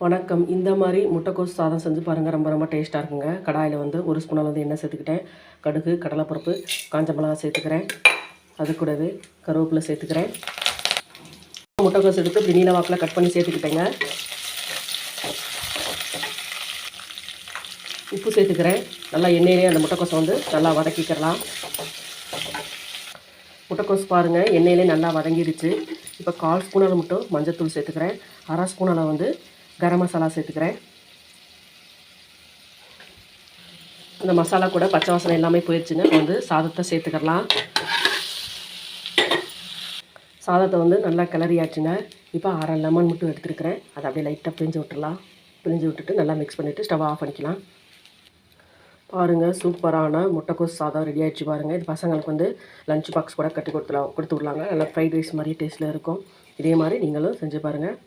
வணக்கம். இந்த மாதிரி முட்டைக்கோஸ் சாதம் செஞ்சு பாருங்கள். ரொம்ப ரொம்ப டேஸ்ட்டாக இருக்குங்க. கடாயில் வந்து ஒரு ஸ்பூன் அளவு எண்ணெய் சேர்த்துக்கிட்டேன். கடுகு, கடலைப்பருப்பு, காஞ்ச மிளகாய் சேர்த்துக்கிறேன். அது கூடவே கருவேப்பிலை சேர்த்துக்கிறேன். முட்டைக்கோஸ் எடுத்து இப்படி நீல வாக்கில் கட் பண்ணி சேர்த்துக்கிட்டேங்க. உப்பு சேர்த்துக்கிறேன். நல்லா எண்ணெயிலே அந்த முட்டைக்கோஸை வந்து நல்லா வதக்கிக்கிறலாம். முட்டைக்கோஸ் பாருங்கள் எண்ணெயிலே நல்லா வதங்கிடுச்சு. இப்போ 1/4 ஸ்பூன் அளவு மட்டும் மஞ்சத்தூள் சேர்த்துக்கிறேன். 1/2 ஸ்பூன் அளவு வந்து கரம் மசாலா சேர்த்துக்கிறேன். இந்த மசாலா கூட பச்சை வாசனை எல்லாமே போயிடுச்சுங்க. வந்து சாதத்தை சேர்த்துக்கலாம். சாதத்தை வந்து நல்லா கிளறியாச்சுங்க. இப்போ 1/2 லெமன் மட்டும் எடுத்துருக்கிறேன். அதை அப்படியே லைட்டாக பிழிஞ்சு விட்டுடலாம். பிழிஞ்சு விட்டுட்டு நல்லா மிக்ஸ் பண்ணிவிட்டு ஸ்டவ் ஆஃப் பண்ணிக்கலாம். பாருங்கள், சூப்பரான முட்டைக்கோஸ் சாதம் ரெடி ஆகிடுச்சு பாருங்கள். இது பசங்களுக்கு வந்து லஞ்ச் பாக்ஸ் கூட கட்டி கொடுத்து விடலாங்க. நல்லா ஃப்ரைட் ரைஸ் மாதிரி டேஸ்ட்டில் இருக்கும். இதே மாதிரி நீங்களும் செஞ்சு பாருங்கள்.